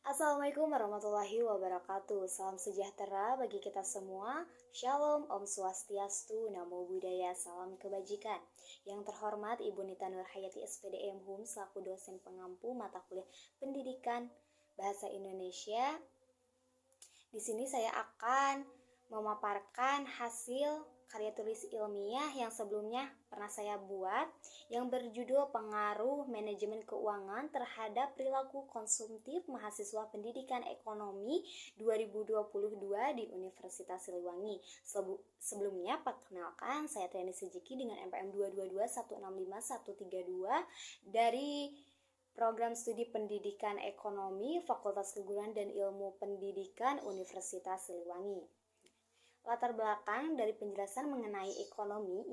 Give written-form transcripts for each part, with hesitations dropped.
Assalamualaikum warahmatullahi wabarakatuh. Salam sejahtera bagi kita semua. Shalom, Om Swastiastu, Namo Buddhaya, salam kebajikan. Yang terhormat Ibu Nita Nurhayati SPD MHUM selaku dosen pengampu mata kuliah Pendidikan Bahasa Indonesia. Di sini saya akan memaparkan hasil karya tulis ilmiah yang sebelumnya pernah saya buat yang berjudul Pengaruh Manajemen Keuangan Terhadap Perilaku Konsumtif Mahasiswa Pendidikan Ekonomi 2022 di Universitas Siliwangi. Sebelumnya perkenalkan, saya Triani Sejiki dengan NPM 222165132 dari Program Studi Pendidikan Ekonomi Fakultas Keguruan dan Ilmu Pendidikan Universitas Siliwangi. Latar belakang dari penjelasan mengenai ekonomi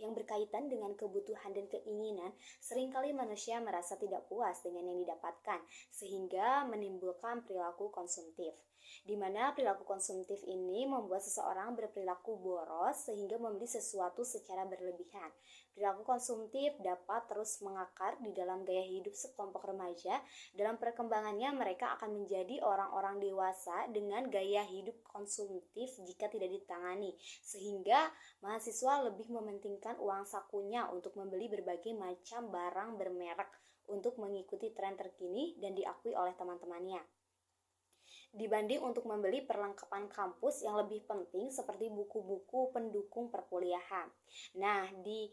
yang berkaitan dengan kebutuhan dan keinginan, seringkali manusia merasa tidak puas dengan yang didapatkan, sehingga menimbulkan perilaku konsumtif. Di mana perilaku konsumtif ini membuat seseorang berperilaku boros sehingga membeli sesuatu secara berlebihan. Perilaku konsumtif dapat terus mengakar di dalam gaya hidup sekelompok remaja. Dalam perkembangannya mereka akan menjadi orang-orang dewasa dengan gaya hidup konsumtif jika tidak ditangani, sehingga mahasiswa lebih mementingkan uang sakunya untuk membeli berbagai macam barang bermerek untuk mengikuti tren terkini dan diakui oleh teman-temannya, dibanding untuk membeli perlengkapan kampus yang lebih penting seperti buku-buku pendukung perkuliahan. Nah, di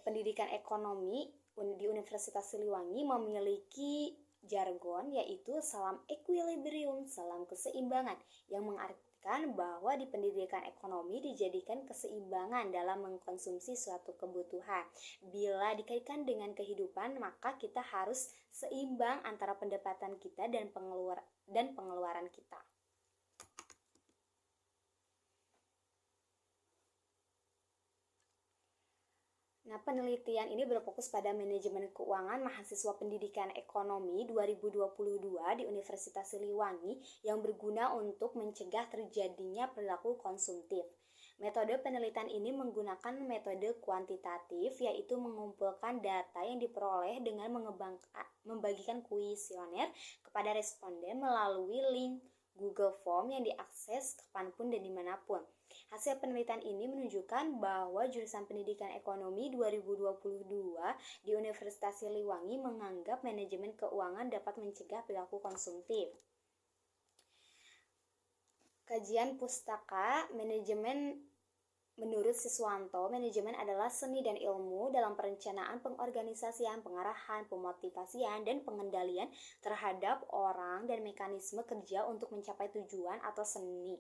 pendidikan ekonomi di Universitas Siliwangi memiliki jargon yaitu salam equilibrium, salam keseimbangan, yang mengartikan bahwa di pendidikan ekonomi dijadikan keseimbangan dalam mengkonsumsi suatu kebutuhan. Bila dikaitkan dengan kehidupan, maka kita harus seimbang antara pendapatan kita dan pengeluaran kita. Nah, penelitian ini berfokus pada manajemen keuangan mahasiswa pendidikan ekonomi 2022 di Universitas Siliwangi yang berguna untuk mencegah terjadinya perilaku konsumtif. Metode penelitian ini menggunakan metode kuantitatif, yaitu mengumpulkan data yang diperoleh dengan membagikan kuesioner kepada responden melalui link Google Form yang diakses kapanpun dan dimanapun. Hasil penelitian ini menunjukkan bahwa jurusan Pendidikan Ekonomi 2022 di Universitas Siliwangi menganggap manajemen keuangan dapat mencegah perilaku konsumtif. Kajian pustaka manajemen. Menurut Siswanto, manajemen adalah seni dan ilmu dalam perencanaan, pengorganisasian, pengarahan, pemotivasian, dan pengendalian terhadap orang dan mekanisme kerja untuk mencapai tujuan atau seni,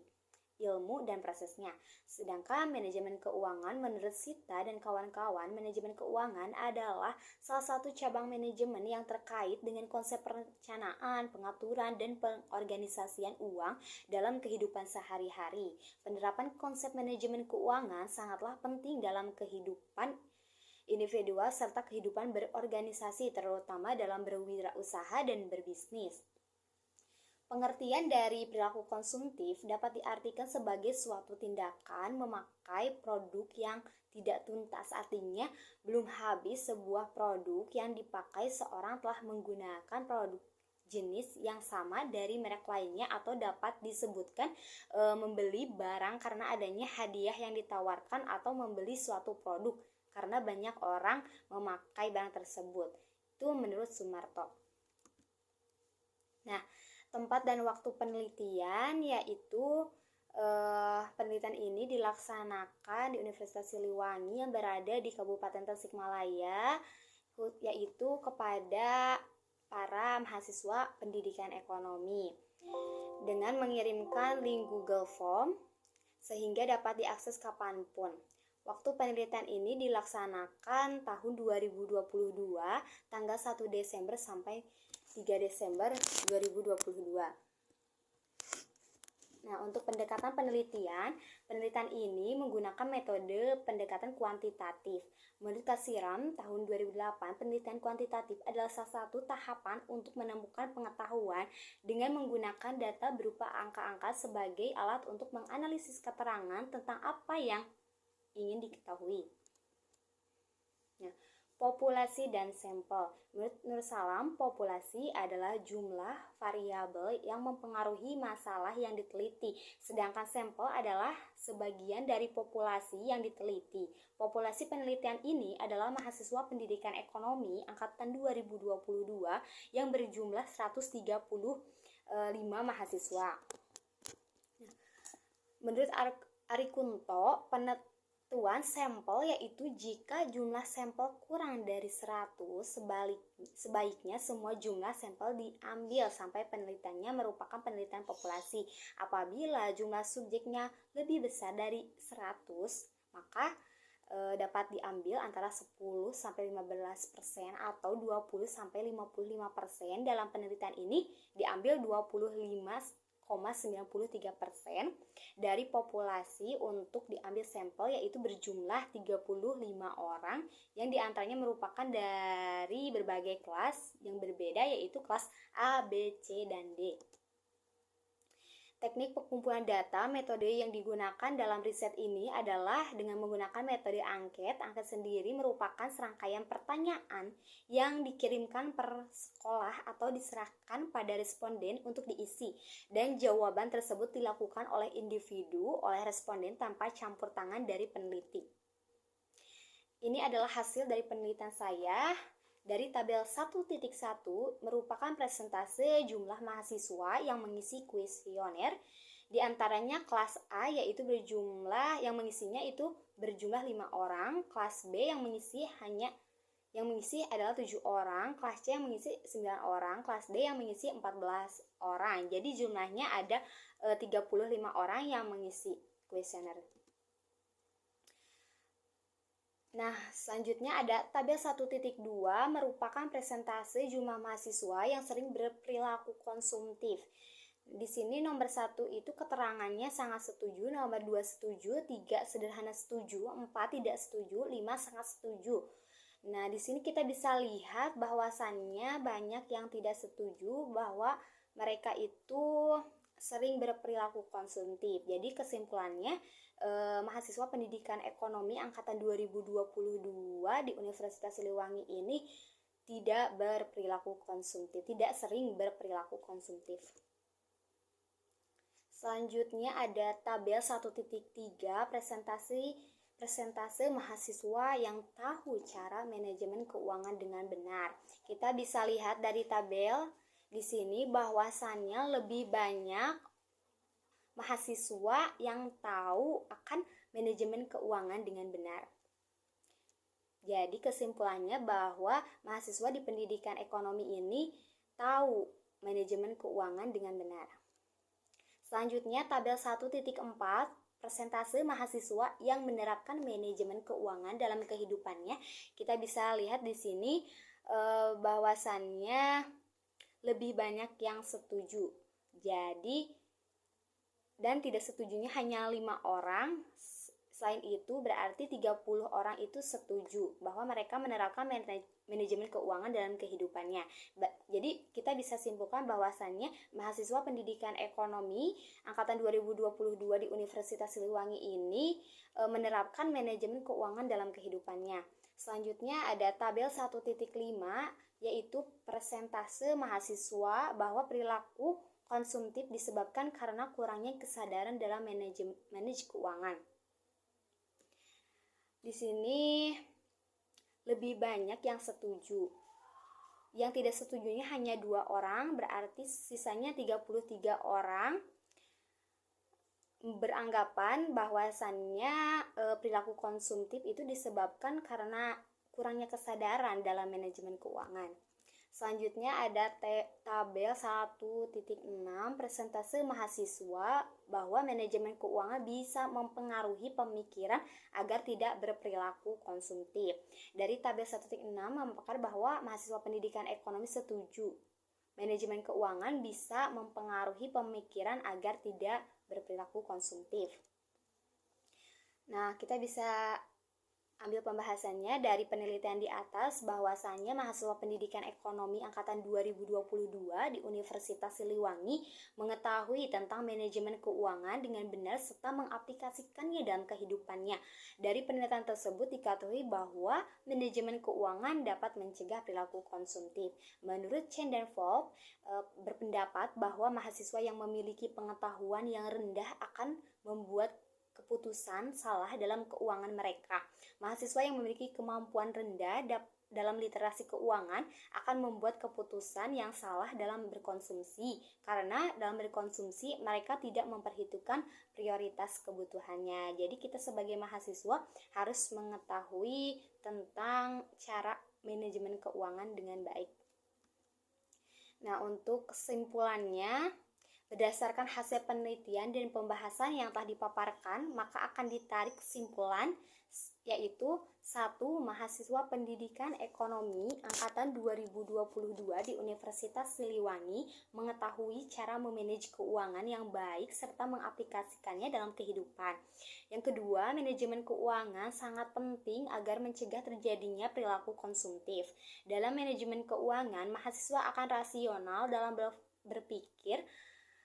ilmu, dan prosesnya. Sedangkan manajemen keuangan menurut Sita dan kawan-kawan, manajemen keuangan adalah salah satu cabang manajemen yang terkait dengan konsep perencanaan, pengaturan, dan pengorganisasian uang dalam kehidupan sehari-hari. Penerapan konsep manajemen keuangan sangatlah penting dalam kehidupan individual serta kehidupan berorganisasi, terutama dalam berwirausaha dan berbisnis. Pengertian dari perilaku konsumtif dapat diartikan sebagai suatu tindakan memakai produk yang tidak tuntas. Artinya, belum habis sebuah produk yang dipakai seorang telah menggunakan produk jenis yang sama dari merek lainnya, atau dapat disebutkan membeli barang karena adanya hadiah yang ditawarkan, atau membeli suatu produk karena banyak orang memakai barang tersebut. Itu menurut Sumarto. Nah, tempat dan waktu penelitian yaitu penelitian ini dilaksanakan di Universitas Siliwangi yang berada di Kabupaten Tasikmalaya, yaitu kepada para mahasiswa pendidikan ekonomi dengan mengirimkan link Google Form sehingga dapat diakses kapanpun. Waktu penelitian ini dilaksanakan tahun 2022, tanggal 1 Desember sampai 3 Desember 2022. Nah, untuk pendekatan penelitian ini menggunakan metode pendekatan kuantitatif. Menurut Kasiram tahun 2008, penelitian kuantitatif adalah salah satu tahapan untuk menemukan pengetahuan dengan menggunakan data berupa angka-angka sebagai alat untuk menganalisis keterangan tentang apa yang ingin diketahui. Nah, Populasi dan sampel. Menurut Nur Salam, populasi adalah jumlah variabel yang mempengaruhi masalah yang diteliti, sedangkan sampel adalah sebagian dari populasi yang diteliti. Populasi penelitian ini adalah mahasiswa pendidikan ekonomi angkatan 2022 yang berjumlah 135 mahasiswa. Menurut Ari Kunto, penentuan sampel yaitu jika jumlah sampel kurang dari 100, sebaiknya semua jumlah sampel diambil sampai penelitiannya merupakan penelitian populasi. Apabila jumlah subjeknya lebih besar dari 100, maka dapat diambil antara 10-15% atau 20-55%. Dalam penelitian ini diambil 25,93% dari populasi untuk diambil sampel, yaitu berjumlah 35 orang yang diantaranya merupakan dari berbagai kelas yang berbeda, yaitu kelas A, B, C, dan D. Teknik pengumpulan data, metode yang digunakan dalam riset ini adalah dengan menggunakan metode angket. Angket sendiri merupakan serangkaian pertanyaan yang dikirimkan per sekolah atau diserahkan pada responden untuk diisi, dan jawaban tersebut dilakukan oleh individu, oleh responden tanpa campur tangan dari peneliti. Ini adalah hasil dari penelitian saya. Dari tabel 1.1 merupakan presentase jumlah mahasiswa yang mengisi kuesioner. Di antaranya kelas A yaitu yang mengisinya itu berjumlah 5 orang, kelas B yang mengisi adalah 7 orang, kelas C yang mengisi 9 orang, kelas D yang mengisi 14 orang. Jadi jumlahnya ada 35 orang yang mengisi kuesioner. Nah, selanjutnya ada tabel 1.2 merupakan presentase jumlah mahasiswa yang sering berperilaku konsumtif. Di sini nomor 1 itu keterangannya sangat setuju, nomor 2 setuju, 3 sederhana setuju, 4 tidak setuju, 5 sangat setuju. Nah, di sini kita bisa lihat bahwasannya banyak yang tidak setuju bahwa mereka itu sering berperilaku konsumtif. Jadi kesimpulannya, mahasiswa pendidikan ekonomi angkatan 2022 di Universitas Siliwangi ini tidak berperilaku konsumtif, tidak sering berperilaku konsumtif. Selanjutnya ada tabel 1.3 presentase mahasiswa yang tahu cara manajemen keuangan dengan benar. Kita bisa lihat dari tabel di sini bahwasannya lebih banyak mahasiswa yang tahu akan manajemen keuangan dengan benar. Jadi kesimpulannya bahwa mahasiswa di pendidikan ekonomi ini tahu manajemen keuangan dengan benar. Selanjutnya tabel 1.4 persentase mahasiswa yang menerapkan manajemen keuangan dalam kehidupannya. Kita bisa lihat di sini bahwasannya lebih banyak yang setuju. Dan tidak setujunya hanya 5 orang. Selain itu berarti 30 orang itu setuju bahwa mereka menerapkan manajemen keuangan dalam kehidupannya. Jadi kita bisa simpulkan bahwasannya mahasiswa pendidikan ekonomi angkatan 2022 di Universitas Siliwangi ini menerapkan manajemen keuangan dalam kehidupannya. Selanjutnya ada tabel 1.5 yaitu persentase mahasiswa bahwa perilaku konsumtif disebabkan karena kurangnya kesadaran dalam manage keuangan. Di sini lebih banyak yang setuju. Yang tidak setujunya hanya 2 orang, berarti sisanya 33 orang beranggapan bahwasannya perilaku konsumtif itu disebabkan karena kurangnya kesadaran dalam manajemen keuangan. Selanjutnya ada tabel 1.6 presentase mahasiswa bahwa manajemen keuangan bisa mempengaruhi pemikiran agar tidak berperilaku konsumtif. Dari tabel 1.6 memaparkan bahwa mahasiswa pendidikan ekonomi setuju manajemen keuangan bisa mempengaruhi pemikiran agar tidak berperilaku konsumtif. Nah, kita bisa ambil pembahasannya dari penelitian di atas bahwasannya mahasiswa pendidikan ekonomi angkatan 2022 di Universitas Siliwangi mengetahui tentang manajemen keuangan dengan benar serta mengaplikasikannya dalam kehidupannya. Dari penelitian tersebut diketahui bahwa manajemen keuangan dapat mencegah perilaku konsumtif. Menurut Chen dan Volk berpendapat bahwa mahasiswa yang memiliki pengetahuan yang rendah akan membuat keputusan salah dalam keuangan mereka. Mahasiswa yang memiliki kemampuan rendah dalam literasi keuangan akan membuat keputusan yang salah dalam berkonsumsi, karena dalam berkonsumsi mereka tidak memperhitungkan prioritas kebutuhannya. Jadi kita sebagai mahasiswa harus mengetahui tentang cara manajemen keuangan dengan baik. Nah, untuk kesimpulannya, berdasarkan hasil penelitian dan pembahasan yang telah dipaparkan, maka akan ditarik kesimpulan yaitu 1. Mahasiswa pendidikan ekonomi angkatan 2022 di Universitas Siliwangi mengetahui cara memanage keuangan yang baik serta mengaplikasikannya dalam kehidupan. Yang kedua, manajemen keuangan sangat penting agar mencegah terjadinya perilaku konsumtif. Dalam manajemen keuangan, mahasiswa akan rasional dalam berpikir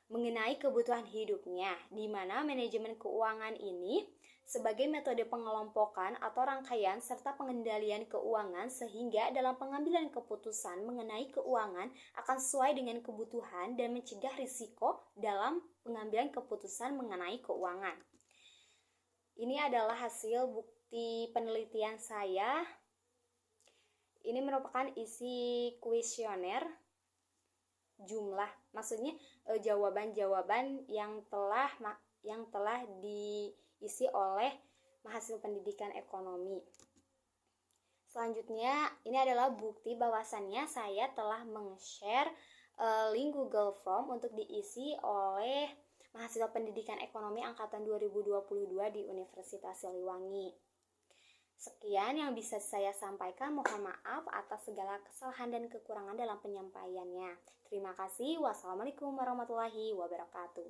mengenai kebutuhan hidupnya, di mana manajemen keuangan ini sebagai metode pengelompokan atau rangkaian serta pengendalian keuangan sehingga dalam pengambilan keputusan mengenai keuangan akan sesuai dengan kebutuhan dan mencegah risiko dalam pengambilan keputusan mengenai keuangan. Ini adalah hasil bukti penelitian saya. Ini merupakan isi kuesioner jumlah, maksudnya jawaban-jawaban yang telah diisi oleh mahasiswa pendidikan ekonomi. Selanjutnya, ini adalah bukti bahwasannya saya telah meng-share link Google Form untuk diisi oleh mahasiswa pendidikan ekonomi angkatan 2022 di Universitas Siliwangi. Sekian yang bisa saya sampaikan, mohon maaf atas segala kesalahan dan kekurangan dalam penyampaiannya. Terima kasih. Wassalamualaikum warahmatullahi wabarakatuh.